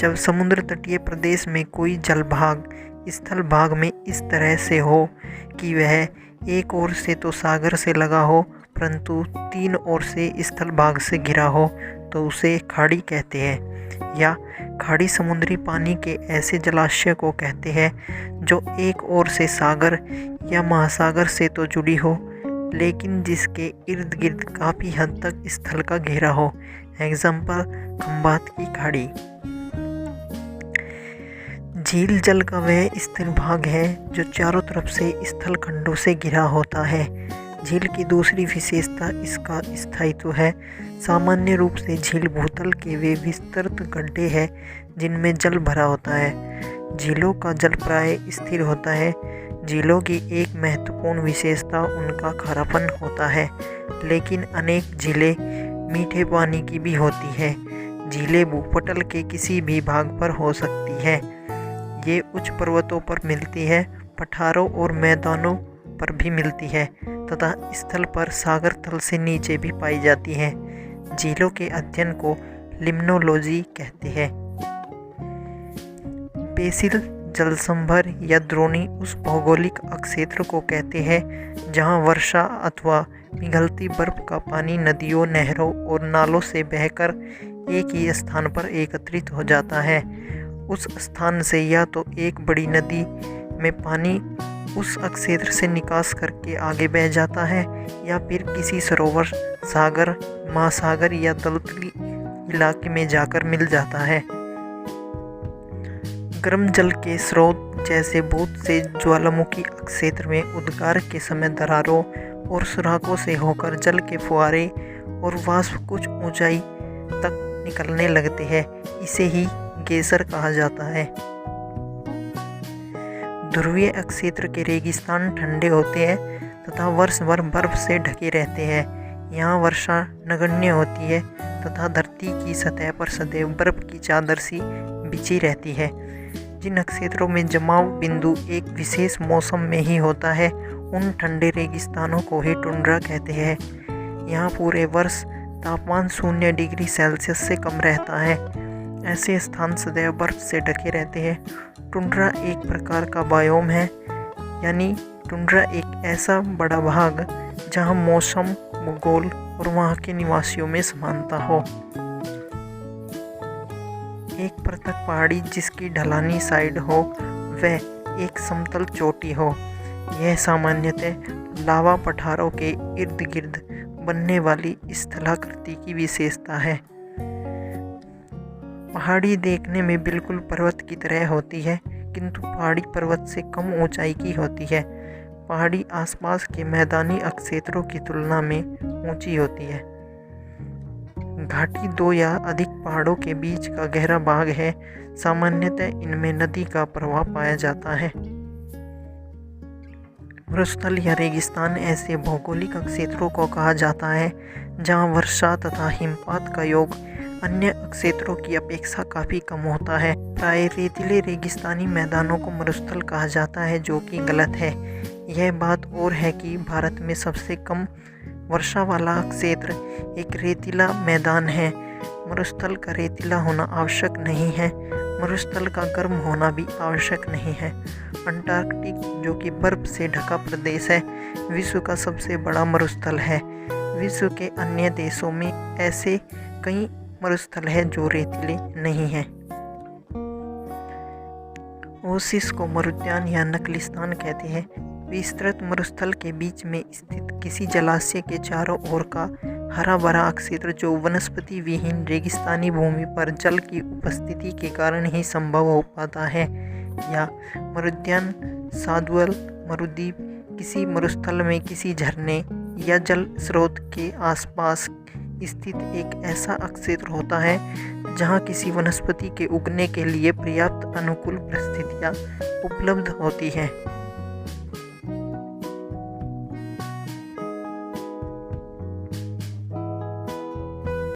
जब समुद्र तटीय प्रदेश में कोई जलभाग स्थल भाग में इस तरह से हो कि वह एक ओर से तो सागर से लगा हो परंतु तीन ओर से स्थल भाग से घिरा हो तो उसे खाड़ी कहते हैं। या खाड़ी समुद्री पानी के ऐसे जलाशय को कहते हैं जो एक ओर से सागर या महासागर से तो जुड़ी हो लेकिन जिसके इर्द गिर्द काफ़ी हद तक स्थल का घेरा हो। एग्जाम्पल खंबात की खाड़ी। झील जल का वह स्थिर भाग है जो चारों तरफ से स्थल खंडों से घिरा होता है। झील की दूसरी विशेषता इसका स्थायित्व है। सामान्य रूप से झील भूतल के वे विस्तृत गड्ढे हैं जिनमें जल भरा होता है। झीलों का जल प्राय स्थिर होता है। झीलों की एक महत्वपूर्ण विशेषता उनका खारापन होता है, लेकिन अनेक झीलें मीठे पानी की भी होती है। झीलें भूपटल के किसी भी भाग पर हो सकती है। ये उच्च पर्वतों पर मिलती है, पठारों और मैदानों पर भी मिलती है तथा स्थल पर सागर तल से नीचे भी पाई जाती है। झीलों के अध्ययन को लिम्नोलॉजी कहते हैं। बेसिल जलसंभर या द्रोणी उस भौगोलिक अक्षेत्र को कहते हैं जहां वर्षा अथवा पिघलती बर्फ का पानी नदियों, नहरों और नालों से बहकर एक ही स्थान पर एकत्रित हो जाता है। उस स्थान से या तो एक बड़ी नदी में पानी उस क्षेत्र से निकास करके आगे बह जाता है या फिर किसी सरोवर, सागर, महासागर या तलतली इलाके में जाकर मिल जाता है। गर्म जल के स्रोत जैसे बहुत से ज्वालामुखी क्षेत्र में उद्गार के समय दरारों और सुराखों से होकर जल के फुहारे और वाष्प कुछ ऊंचाई तक निकलने लगते हैं। इसे ही गेसर कहा जाता है। ध्रुवीय क्षेत्र के रेगिस्तान ठंडे होते हैं तथा वर्ष भर बर्फ से ढके रहते हैं। यहाँ वर्षा नगण्य होती है तथा धरती की सतह पर सदैव बर्फ की चादर सी बिछी रहती है। जिन क्षेत्रों में जमाव बिंदु एक विशेष मौसम में ही होता है उन ठंडे रेगिस्तानों को ही टुंड्रा कहते हैं। यहाँ पूरे वर्ष तापमान 0 डिग्री सेल्सियस से कम रहता है। ऐसे स्थान सदैव बर्फ से ढके रहते हैं। टुंड्रा एक प्रकार का बायोम है, यानी टुंड्रा एक ऐसा बड़ा भाग जहां मौसम, भूगोल और वहां के निवासियों में समानता हो। एक पृथक पहाड़ी जिसकी ढलानी साइड हो वह एक समतल चोटी हो। यह सामान्यतः लावा पठारों के इर्द गिर्द बनने वाली स्थलाकृति की विशेषता है। पहाड़ी देखने में बिल्कुल पर्वत की तरह होती है किंतु पहाड़ी पर्वत से कम ऊंचाई की होती है। पहाड़ी आसपास के मैदानी क्षेत्रों की तुलना में ऊंची होती है। घाटी 2 या अधिक पहाड़ों के बीच का गहरा भाग है। सामान्यतः इनमें नदी का प्रवाह पाया जाता है। मरुस्थल या रेगिस्तान ऐसे भौगोलिक क्षेत्रों को कहा जाता है जहां वर्षा तथा हिमपात का योग अन्य क्षेत्रों की अपेक्षा काफ़ी कम होता है। प्राय रेतीले रेगिस्तानी मैदानों को मरुस्थल कहा जाता है, जो कि गलत है। यह बात और है कि भारत में सबसे कम वर्षा वाला क्षेत्र एक रेतीला मैदान है। मरुस्थल का रेतीला होना आवश्यक नहीं है। मरुस्थल का गर्म होना भी आवश्यक नहीं है। अंटार्कटिक, जो कि बर्फ से ढका प्रदेश है, विश्व का सबसे बड़ा मरुस्थल है। विश्व के अन्य देशों में ऐसे कई मरुस्थल है जो रेतीले नहीं हैं। ओसिस को मरुद्यान या नकलिस्तान कहते हैं। विस्तृत मरुस्थल के बीच में स्थित किसी जलाशय के चारों ओर का हरा भरा क्षेत्र जो वनस्पति विहीन रेगिस्तानी भूमि पर जल की उपस्थिति के कारण ही संभव हो पाता है। या मरुद्यान, साधुअल, मरुद्वीप किसी मरुस्थल में किसी झरने या जल स्रोत के आसपास स्थित एक ऐसा क्षेत्र होता है जहां किसी वनस्पति के उगने के लिए पर्याप्त अनुकूल परिस्थितियां उपलब्ध होती हैं।